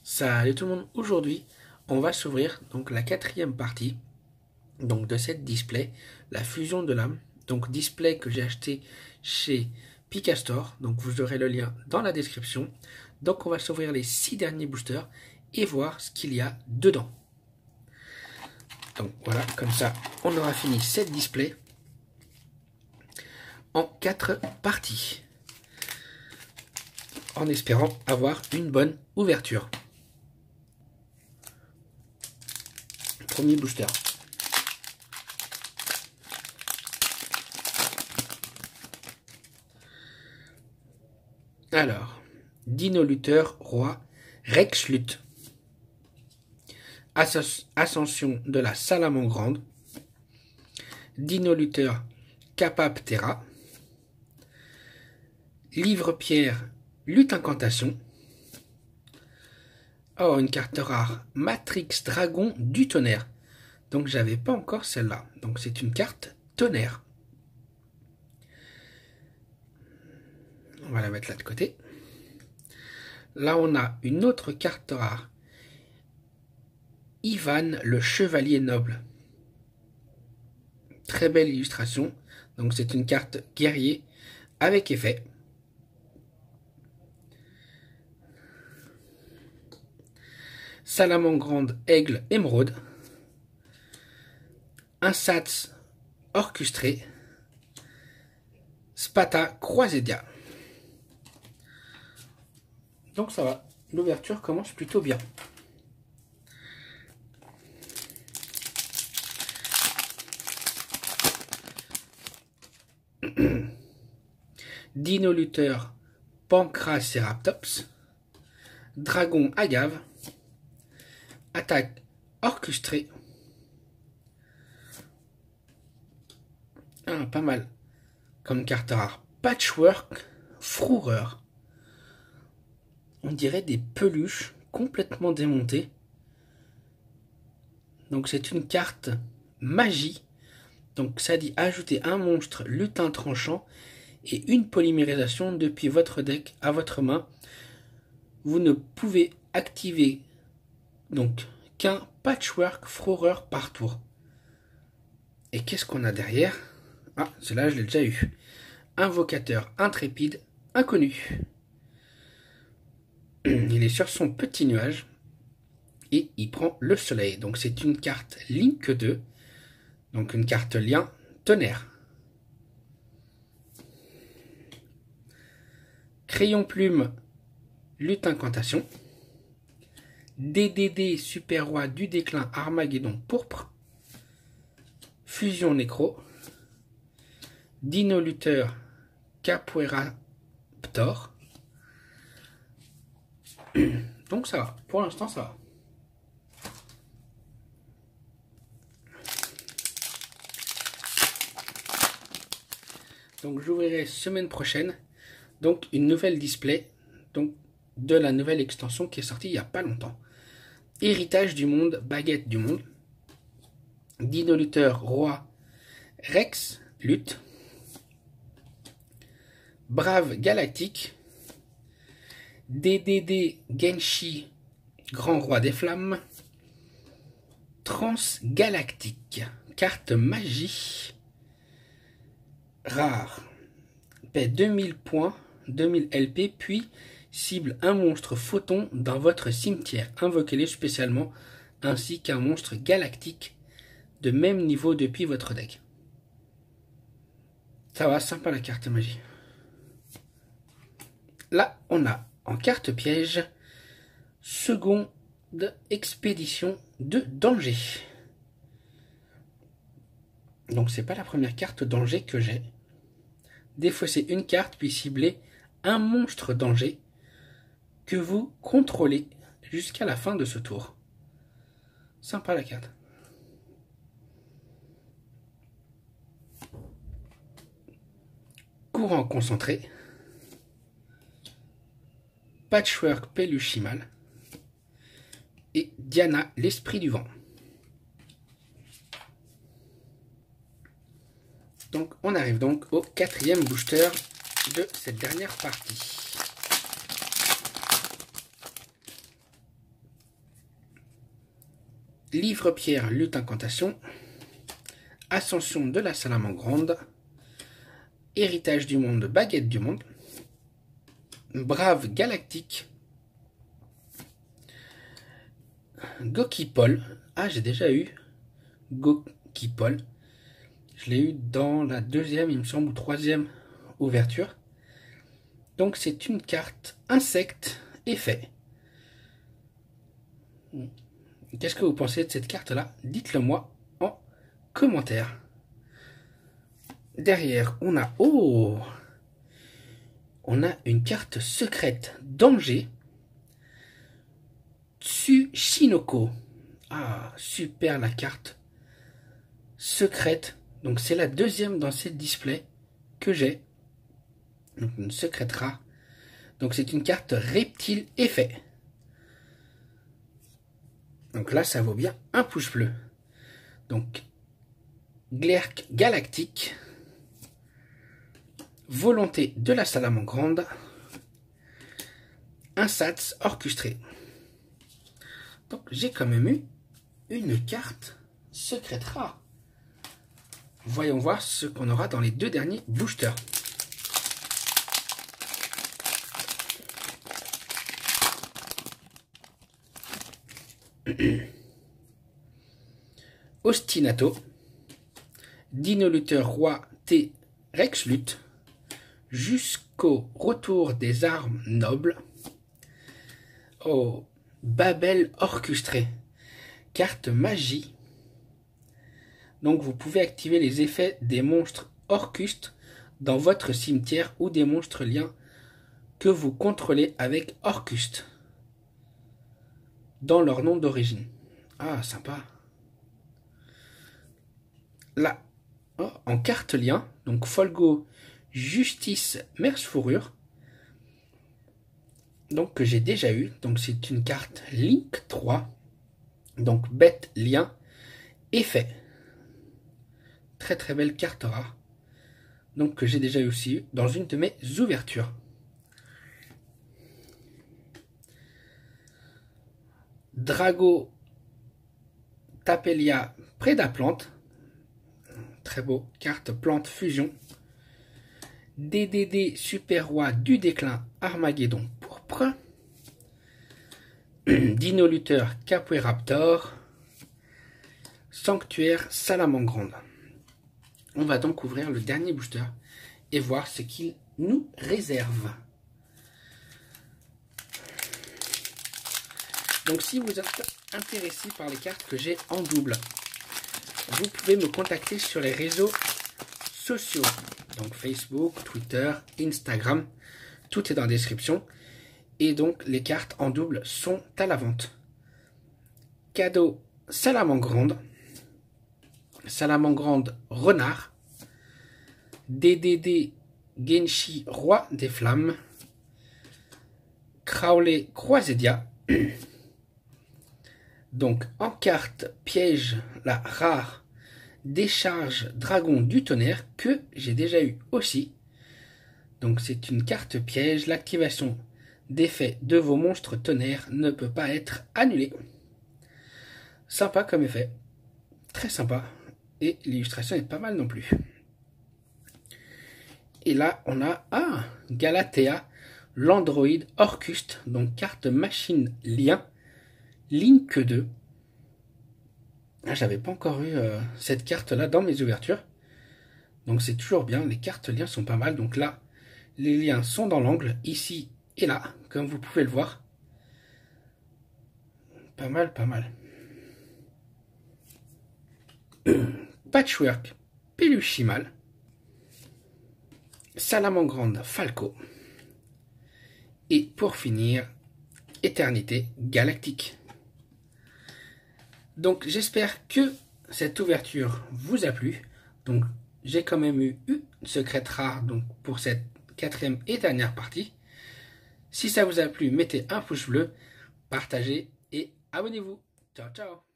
Salut tout le monde, aujourd'hui on va s'ouvrir donc la quatrième partie donc de cette display, la fusion de l'âme, donc display que j'ai acheté chez Picastore, donc vous aurez le lien dans la description. Donc on va s'ouvrir les 6 derniers boosters et voir ce qu'il y a dedans. Donc voilà, comme ça on aura fini cette display en 4 parties, en espérant avoir une bonne ouverture. Premier booster. Alors, Dino Lutteur Roi, Rex Lutte. Ascension de la Salamandre, Dino Lutteur Capaptera, Livre-Pierre Lutte Incantation. Oh, une carte rare, Matrix Dragon du Tonnerre. Donc j'avais pas encore celle-là. Donc c'est une carte tonnerre. On va la mettre là de côté. Là on a une autre carte rare, Ivan le Chevalier Noble. Très belle illustration. Donc c'est une carte guerrier avec effet. Salamandre Aigle Émeraude. Un Sats Orchestré. Spata Croisédia. Donc ça va, l'ouverture commence plutôt bien. Dino Lutteur Pancraceratops, Dragon Agave, Attaque Orchestrée. Ah, pas mal. Comme carte rare, Patchwork Froureur. On dirait des peluches complètement démontées. Donc c'est une carte magie. Donc ça dit ajouter un monstre lutin tranchant et une polymérisation depuis votre deck à votre main. Vous ne pouvez activer donc qu'un Patchwork Froureur par tour. Et qu'est-ce qu'on a derrière? Ah, celle-là je l'ai déjà eu. Invocateur intrépide inconnu. Il est sur son petit nuage et il prend le soleil. Donc c'est une carte Link 2. Donc une carte lien tonnerre. Crayon plume lutte incantation. DDD super roi du déclin Armageddon pourpre. Fusion nécro. Dino Lutteur Capoeira Ptor. Donc ça va, pour l'instant ça va. Donc j'ouvrirai semaine prochaine donc une nouvelle display donc de la nouvelle extension qui est sortie il n'y a pas longtemps. Héritage du monde, baguette du monde. Dino Lutteur Roi Rex Lutte. Brave Galactique. DDD Genshi Grand Roi des Flammes. Transgalactique, carte magie rare, paie 2000 points, 2000 LP, puis cible un monstre photon dans votre cimetière. Invoquez-les spécialement, ainsi qu'un monstre galactique de même niveau depuis votre deck. Ça va, sympa la carte magie. Là, on a en carte piège, seconde expédition de danger. Donc c'est pas la première carte danger que j'ai. Défausser une carte puis cibler un monstre danger que vous contrôlez jusqu'à la fin de ce tour. Sympa la carte. Courant concentré. Patchwork Peluchimal. Et Diana, l'esprit du vent. Donc on arrive donc au quatrième booster de cette dernière partie. Livre-pierre, lutte incantation. Ascension de la salamandre. Héritage du monde, baguette du monde. Brave galactique. Gokipol. Ah, j'ai déjà eu Gokipol. Je l'ai eu dans la deuxième, il me semble, ou troisième ouverture. Donc c'est une carte insecte effet. Qu'est-ce que vous pensez de cette carte-là? Dites-le moi en commentaire. Derrière, on a... Oh! On a une carte secrète danger. Tsushinoko. Ah, super la carte secrète. Donc c'est la deuxième dans ces displays que j'ai. Donc une secrète rare. Donc c'est une carte reptile effet. Donc là ça vaut bien un pouce bleu. Donc Glerk galactique. Volonté de la salamandre. Un Sats orchestré. Donc j'ai quand même eu une carte secrète rare. Voyons voir ce qu'on aura dans les deux derniers boosters. Ostinato. Dino-lutteur roi T. Rex lutte. Jusqu'au retour des armes nobles. Oh, Babel orchestré. Carte magie. Donc vous pouvez activer les effets des monstres orcustes dans votre cimetière ou des monstres liens que vous contrôlez avec orcuste dans leur nom d'origine. Ah, sympa. Là, oh, en carte lien, donc Folgo Justice Merce Fourrure. Donc que j'ai déjà eu. Donc c'est une carte Link 3. Donc bête lien effet. Très très belle carte rare. Donc que j'ai déjà eu aussi dans une de mes ouvertures. Drago Tapelia Prédaplante. Très beau. Carte plante fusion. DDD Super Roi du déclin Armageddon pourpre. Dino Lutteur Capoeiraptor. Sanctuaire Salamandre. On va donc ouvrir le dernier booster et voir ce qu'il nous réserve. Donc si vous êtes intéressé par les cartes que j'ai en double, vous pouvez me contacter sur les réseaux sociaux. Donc Facebook, Twitter, Instagram, tout est dans la description. Et donc les cartes en double sont à la vente. Cadeau Salamandre. Salamandre renard. DDD Genshi roi des flammes. Crowley Croisédia. Donc en carte piège la rare décharge dragon du tonnerre que j'ai déjà eu aussi. Donc c'est une carte piège. L'activation d'effet de vos monstres tonnerre ne peut pas être annulée. Sympa comme effet. Très sympa. Et l'illustration est pas mal non plus. Et là on a Galatea, l'androïde Orcuste. Donc carte machine lien. Link 2. Ah, j'avais pas encore eu cette carte là dans mes ouvertures. Donc c'est toujours bien. Les cartes liens sont pas mal. Donc là, les liens sont dans l'angle, ici et là, comme vous pouvez le voir. Pas mal, pas mal. Patchwork Peluchimal. Salamandre Falco. Et pour finir, Éternité Galactique. Donc j'espère que cette ouverture vous a plu. Donc j'ai quand même eu une secrète rare donc, pour cette quatrième et dernière partie. Si ça vous a plu, mettez un pouce bleu, partagez et abonnez-vous. Ciao ciao.